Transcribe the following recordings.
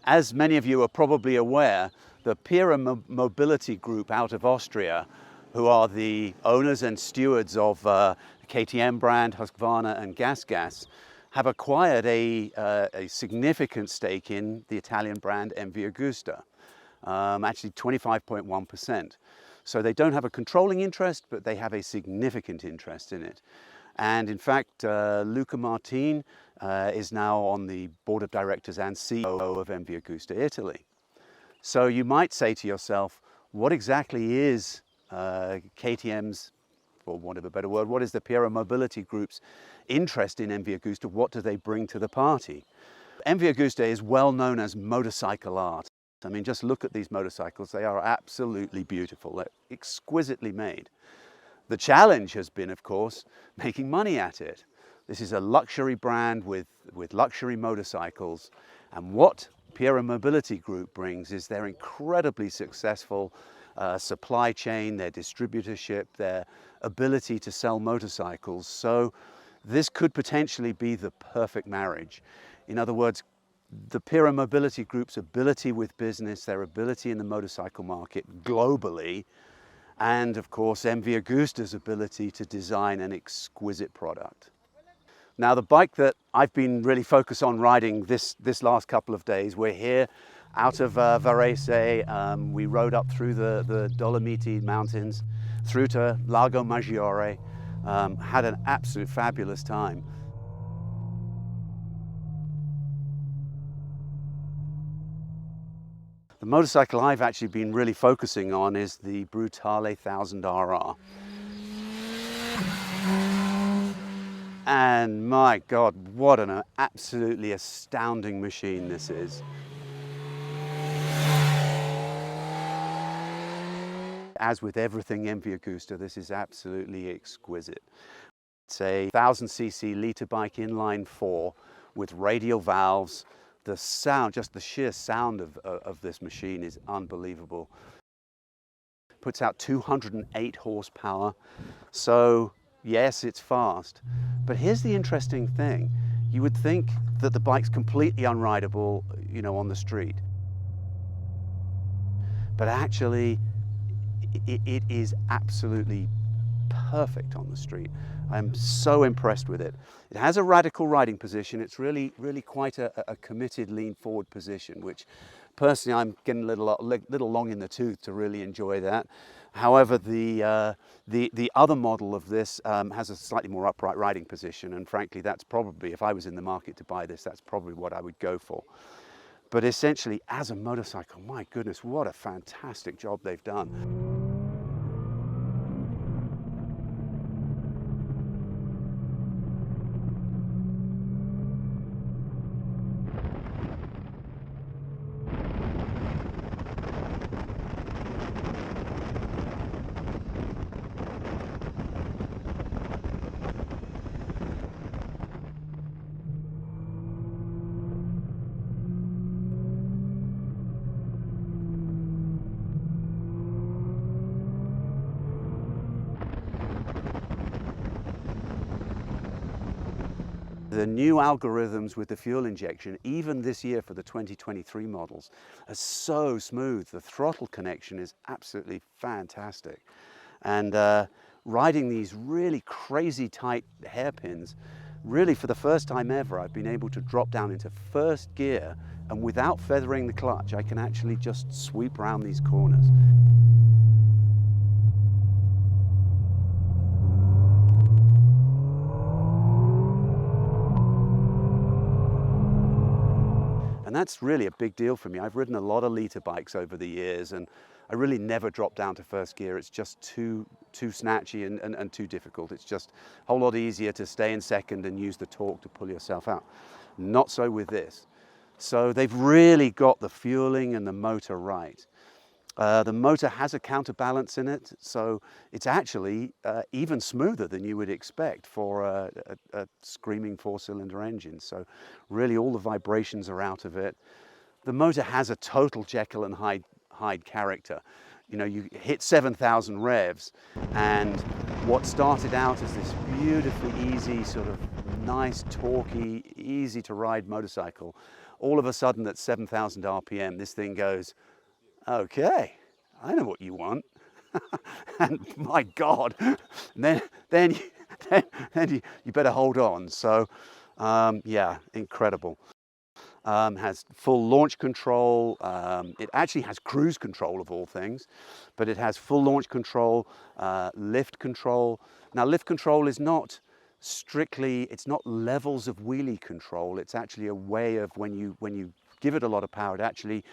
As many of you are probably aware, the Pira Mobility Group out of Austria, who are the owners and stewards of the KTM brand, Husqvarna and GasGas, have acquired a significant stake in the Italian brand MV Agusta, actually 25.1%. So they don't have a controlling interest, but they have a significant interest in it. And in fact, Luca Martin is now on the board of directors and CEO of MV Agusta Italy. So you might say to yourself, what exactly is KTM's, for want of a better word, what is the Pira Mobility Group's interest in MV Agusta? What do they bring to the party? MV Agusta is well known as motorcycle art. I mean, just look at these motorcycles. They are absolutely beautiful. They're exquisitely made. The challenge has been, of course, making money at it. This is a luxury brand with luxury motorcycles. And what Pira Mobility Group brings is their incredibly successful supply chain, their distributorship, their ability to sell motorcycles. So this could potentially be the perfect marriage. In other words, the Pira Mobility Group's ability with business, their ability in the motorcycle market globally, and of course MV Agusta's ability to design an exquisite product. Now the bike that I've been really focused on riding this last couple of days, we're here out of Varese. We rode up through the Dolomiti Mountains, through to Lago Maggiore, had an absolute fabulous time. The motorcycle I've actually been really focusing on is the Brutale 1000RR. And my God, what an absolutely astounding machine this is. As with everything MV Agusta, this is absolutely exquisite. It's a 1000cc liter bike inline 4 with radial valves. The sound, just the sheer sound of this machine is unbelievable. Puts out 208 horsepower. So yes, it's fast. But here's the interesting thing. You would think that the bike's completely unrideable, you know, on the street. But actually, it is absolutely perfect on the street. I'm so impressed with it. It has a radical riding position. It's really quite a committed lean forward position, which personally I'm getting a little long in the tooth to really enjoy that. However, the other model of this has a slightly more upright riding position, and frankly that's probably, if I was in the market to buy this, that's probably what I would go for. But essentially, as a motorcycle, my goodness, what a fantastic job they've done. The new algorithms with the fuel injection, even this year for the 2023 models, are so smooth. The throttle connection is absolutely fantastic. And riding these really crazy tight hairpins, really for the first time ever, I've been able to drop down into first gear, and without feathering the clutch, I can actually just sweep around these corners. And that's really a big deal for me. I've ridden a lot of liter bikes over the years, and I really never drop down to first gear. It's just too snatchy and too difficult. It's just a whole lot easier to stay in second and use the torque to pull yourself out. Not so with this. So they've really got the fueling and the motor right. The motor has a counterbalance in it, so it's actually even smoother than you would expect for a screaming four-cylinder engine. So really all the vibrations are out of it. The motor has a total Jekyll and Hyde character. You know, you hit 7,000 revs, and what started out as this beautifully easy, sort of nice, torquey, easy to ride motorcycle all of a sudden at 7,000 RPM, this thing goes, okay, I know what you want. And my God, then you better hold on. So yeah, incredible. Has full launch control. It actually has cruise control of all things, but it has full launch control, lift control. Now lift control is not strictly, it's not levels of wheelie control. It's actually a way of when you give it a lot of power, it actually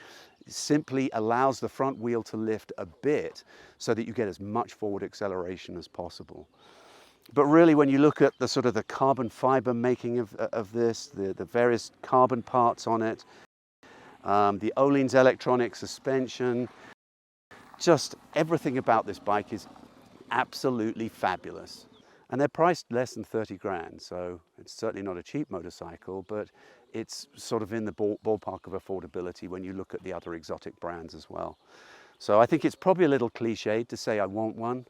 simply allows the front wheel to lift a bit so that you get as much forward acceleration as possible. But really, when you look at the sort of the carbon fiber making of this, the various carbon parts on it, the Öhlins electronic suspension, just everything about this bike is absolutely fabulous. And they're priced less than 30 grand, so it's certainly not a cheap motorcycle, but it's sort of in the ballpark of affordability when you look at the other exotic brands as well. So I think it's probably a little cliched to say I want one.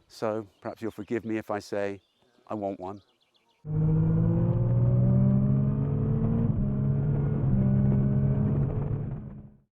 So perhaps you'll forgive me if I say I want one.